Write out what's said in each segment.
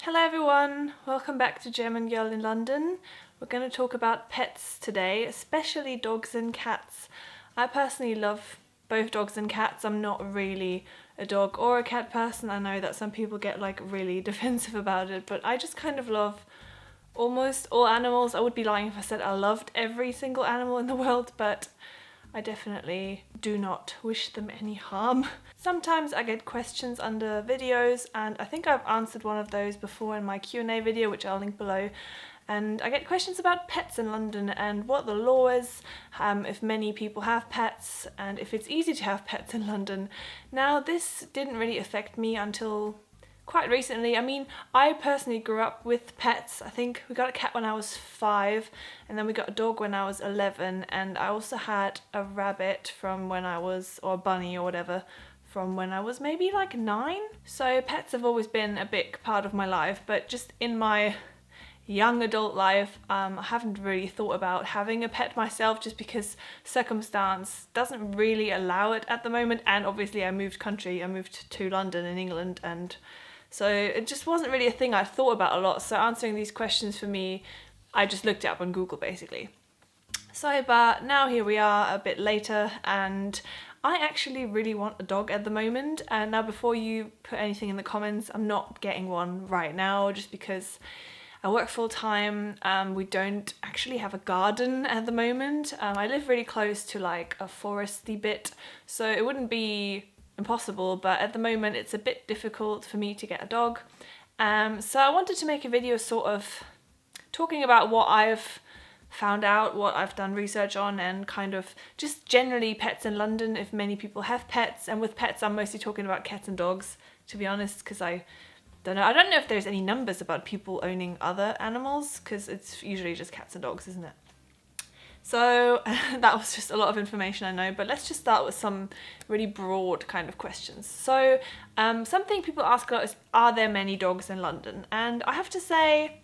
Hello everyone, welcome back to German Girl in London. We're going to talk about pets today, especially dogs and cats. I personally love both dogs and cats. I'm not really a dog or a cat person. I know that some people get like really defensive about it, but I just kind of love almost all animals. I would be lying if I said I loved every single animal in the world, but I definitely do not wish them any harm. Sometimes I get questions under videos, and I think I've answered one of those before in my Q&A video, which I'll link below. And I get questions about pets in London and what the law is, if many people have pets, and if it's easy to have pets in London. Now, this didn't really affect me until quite recently. I mean, I personally grew up with pets. I think we got a cat when I was 5, and then we got a dog when I was 11, and I also had a rabbit from when I was, or a bunny or whatever, from when I was maybe like 9. So pets have always been a big part of my life, but just in my young adult life, I haven't really thought about having a pet myself, just because circumstance doesn't really allow it at the moment. And obviously I moved country, I moved to London in England, and so it just wasn't really a thing I thought about a lot. So answering these questions for me, I just looked it up on Google basically. So, but now here we are a bit later, and I actually really want a dog at the moment. And now, before you put anything in the comments, I'm not getting one right now just because I work full time. We don't actually have a garden at the moment. I live really close to like a foresty bit, so it wouldn't be impossible, but at the moment it's a bit difficult for me to get a dog. So I wanted to make a video sort of talking about what I've found out, what I've done research on, and kind of just generally pets in London, if many people have pets. And with pets I'm mostly talking about cats and dogs, to be honest, because I don't know if there's any numbers about people owning other animals, because it's usually just cats and dogs, isn't it? So that was just a lot of information, I know, but let's just start with some really broad kind of questions. So something people ask a lot is, are there many dogs in London? And I have to say,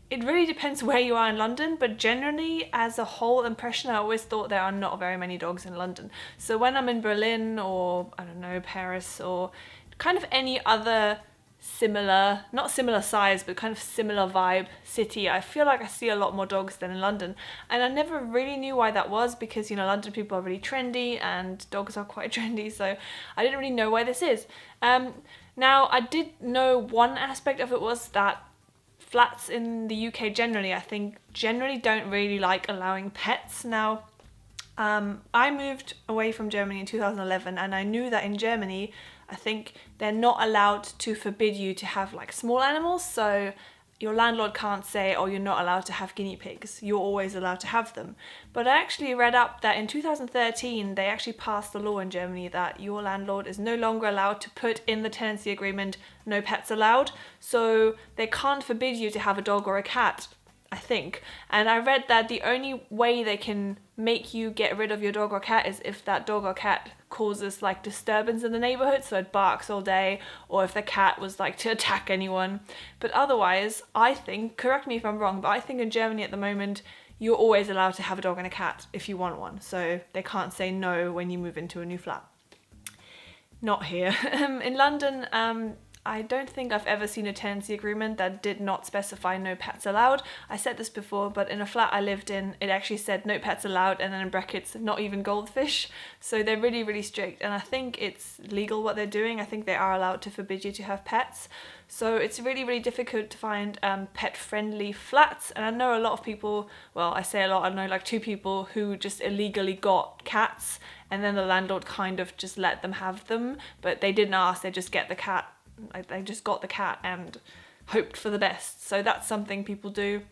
it really depends where you are in London, but generally as a whole impression, I always thought there are not very many dogs in London. So when I'm in Berlin, or I don't know, Paris, or kind of any other similar, not similar size, but kind of similar vibe city, I feel like I see a lot more dogs than in London. And I never really knew why that was, because, you know, London people are really trendy and dogs are quite trendy, so I didn't really know why this is. Now, I did know one aspect of it was that flats in the UK generally, I think, generally don't really like allowing pets. Now, I moved away from Germany in 2011, and I knew that in Germany, I think they're not allowed to forbid you to have like small animals. So your landlord can't say, oh, you're not allowed to have guinea pigs. You're always allowed to have them. But I actually read up that in 2013, they actually passed a law in Germany that your landlord is no longer allowed to put in the tenancy agreement, no pets allowed. So they can't forbid you to have a dog or a cat, I think. And I read that the only way they can make you get rid of your dog or cat is if that dog or cat causes like disturbance in the neighborhood, so it barks all day, or if the cat was like to attack anyone. But otherwise, I think, correct me if I'm wrong, but I think in Germany at the moment, you're always allowed to have a dog and a cat if you want one. So they can't say no when you move into a new flat. Not here. In London, I don't think I've ever seen a tenancy agreement that did not specify no pets allowed. I said this before, but in a flat I lived in, it actually said no pets allowed, and then in brackets, not even goldfish. So they're really, really strict, and I think it's legal what they're doing. I think they are allowed to forbid you to have pets. So it's really, really difficult to find pet-friendly flats. And I know a lot of people, well, I say a lot, I know like 2 people who just illegally got cats, and then the landlord kind of just let them have them, but they didn't ask, they just get the cat. They just got the cat and hoped for the best. So that's something people do.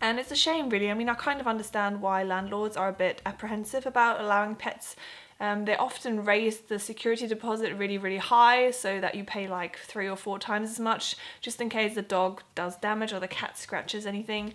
And it's a shame, really. I mean, I kind of understand why landlords are a bit apprehensive about allowing pets. They often raise the security deposit really, really high, so that you pay like 3 or 4 times as much, just in case the dog does damage or the cat scratches anything.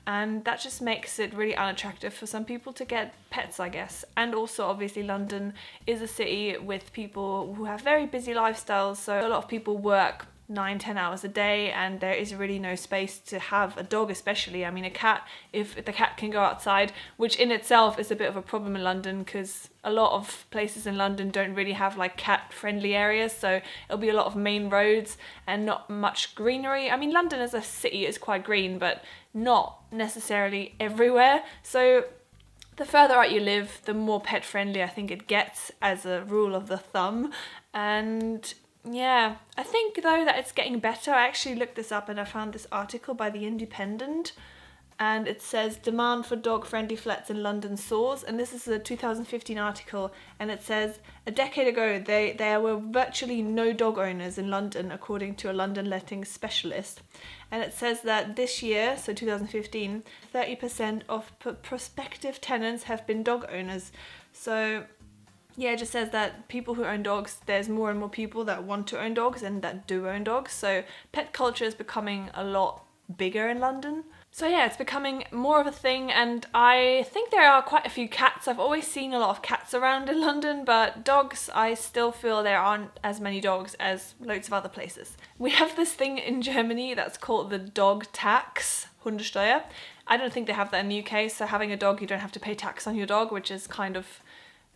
And that just makes it really unattractive for some people to get pets, I guess. And also, obviously, London is a city with people who have very busy lifestyles, so a lot of people work 9-10 hours a day, and there is really no space to have a dog, especially. I mean, a cat, if the cat can go outside, which in itself is a bit of a problem in London, because a lot of places in London don't really have like cat friendly areas, so it'll be a lot of main roads and not much greenery. I mean, London as a city is quite green, but not necessarily everywhere. So the further out you live, the more pet friendly I think it gets, as a rule of the thumb. And yeah, I think though that it's getting better. I actually looked this up and I found this article by The Independent, and it says demand for dog-friendly flats in London soars, and this is a 2015 article, and it says a decade ago there were virtually no dog owners in London, according to a London lettings specialist. And it says that this year, so 2015, 30% of prospective tenants have been dog owners. So yeah, it just says that people who own dogs, there's more and more people that want to own dogs and that do own dogs. So pet culture is becoming a lot bigger in London. So yeah, it's becoming more of a thing, and I think there are quite a few cats. I've always seen a lot of cats around in London, but dogs, I still feel there aren't as many dogs as loads of other places. We have this thing in Germany that's called the dog tax, Hundesteuer. I don't think they have that in the UK, so having a dog, you don't have to pay tax on your dog, which is kind of,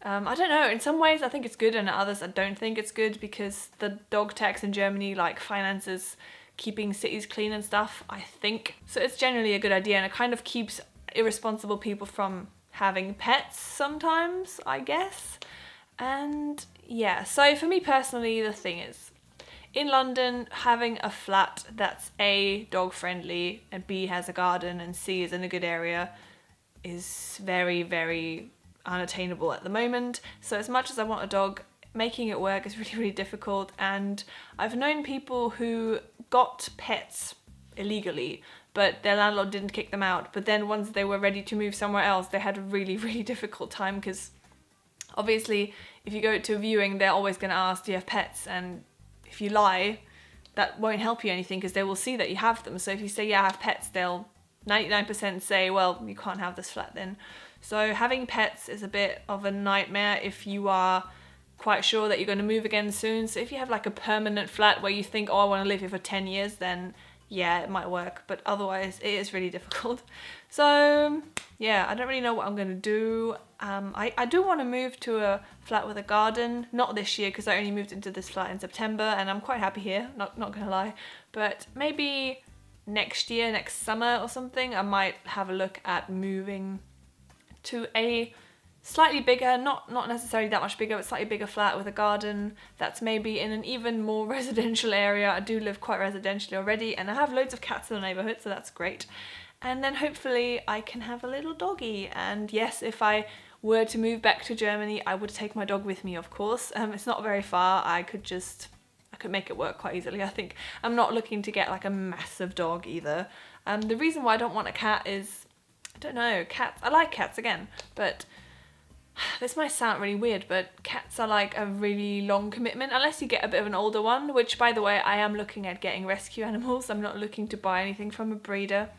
I don't know, in some ways I think it's good, and in others I don't think it's good, because the dog tax in Germany like finances keeping cities clean and stuff, I think. So it's generally a good idea, and it kind of keeps irresponsible people from having pets sometimes, I guess. And yeah, so for me personally, the thing is, in London, having a flat that's A, dog friendly, and B, has a garden, and C, is in a good area is very, very unattainable at the moment. So as much as I want a dog, making it work is really, really difficult. And I've known people who got pets illegally, but their landlord didn't kick them out. But then once they were ready to move somewhere else, they had a really, really difficult time, because obviously if you go to a viewing, they're always going to ask, do you have pets? And if you lie, that won't help you anything, because they will see that you have them. So if you say, yeah, I have pets, they'll 99% say, well, you can't have this flat then. So having pets is a bit of a nightmare if you are quite sure that you're going to move again soon. So if you have like a permanent flat where you think, oh, I want to live here for 10 years, then yeah, it might work. But otherwise, it is really difficult. So yeah, I don't really know what I'm going to do. I do want to move to a flat with a garden. Not this year, because I only moved into this flat in September, and I'm quite happy here, not going to lie. But maybe next year, next summer or something, I might have a look at moving to a slightly bigger, not necessarily that much bigger, but slightly bigger flat with a garden that's maybe in an even more residential area. I do live quite residentially already, and I have loads of cats in the neighbourhood, so that's great. And then hopefully I can have a little doggy. And yes, if I were to move back to Germany, I would take my dog with me, of course. It's not very far. I could make it work quite easily, I think. I'm not looking to get like a massive dog either. The reason why I don't want a cat is, I don't know, cats, I like cats again, but this might sound really weird, but cats are like a really long commitment, unless you get a bit of an older one, which, by the way, I am looking at getting rescue animals. I'm not looking to buy anything from a breeder.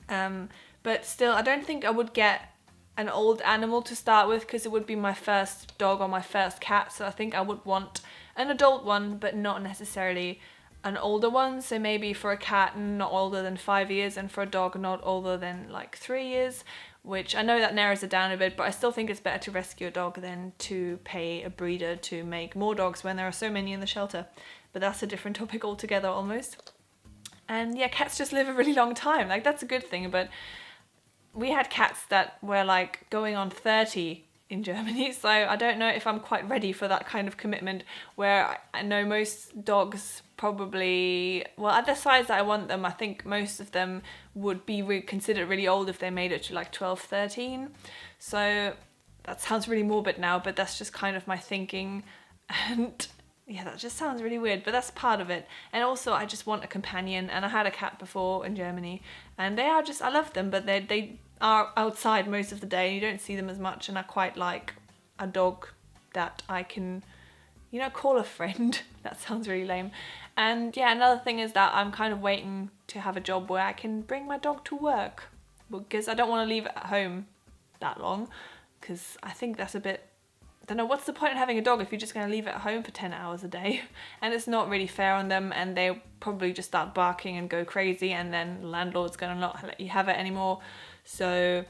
But still, I don't think I would get an old animal to start with, because it would be my first dog or my first cat. So I think I would want an adult one, but not necessarily an older one. So maybe for a cat, not older than 5 years, and for a dog, not older than like 3 years, which I know that narrows it down a bit, but I still think it's better to rescue a dog than to pay a breeder to make more dogs when there are so many in the shelter. But that's a different topic altogether almost. And yeah, cats just live a really long time. Like, that's a good thing, but we had cats that were like going on 30 in Germany, so I don't know if I'm quite ready for that kind of commitment, where I know most dogs probably, well, at the size that I want them, I think most of them would be considered really old if they made it to like 12, 13. So that sounds really morbid now, but that's just kind of my thinking. And yeah, that just sounds really weird, but that's part of it. And also, I just want a companion, and I had a cat before in Germany, and they are just, I love them, but they are outside most of the day, and you don't see them as much, and I quite like a dog that I can, you know, call a friend. That sounds really lame. And yeah, another thing is that I'm kind of waiting to have a job where I can bring my dog to work, because I don't want to leave it at home that long, because I think that's a bit don't know, what's the point of having a dog if you're just going to leave it at home for 10 hours a day? And it's not really fair on them, and they'll probably just start barking and go crazy, and then the landlord's going to not let you have it anymore. So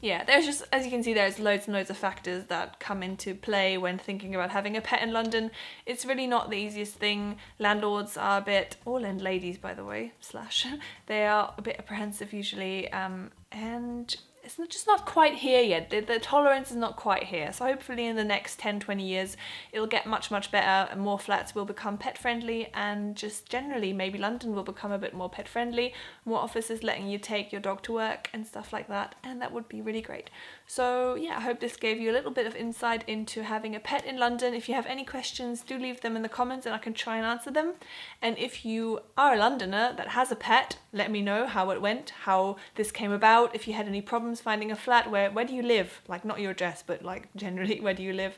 yeah, there's just, as you can see, there's loads and loads of factors that come into play when thinking about having a pet in London. It's really not the easiest thing. Landlords are a bit, or landladies by the way, / they are a bit apprehensive usually, and it's just not quite here yet. The tolerance is not quite here. So hopefully in the next 10-20 years, it'll get much better, and more flats will become pet friendly, and just generally maybe London will become a bit more pet friendly, more offices letting you take your dog to work and stuff like that, and that would be really great. So yeah, I hope this gave you a little bit of insight into having a pet in London. If you have any questions, do leave them in the comments and I can try and answer them. And if you are a Londoner that has a pet, let me know how it went, how this came about, if you had any problems finding a flat, where do you live, like not your address, but like generally where do you live.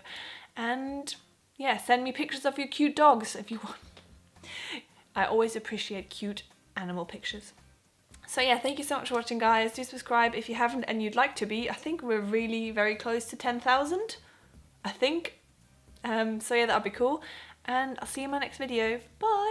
And yeah, send me pictures of your cute dogs if you want. I always appreciate cute animal pictures. So yeah, thank you so much for watching, guys. Do subscribe if you haven't and you'd like to be. I think we're really very close to 10,000, I think. So yeah, that'll be cool, and I'll see you in my next video. Bye!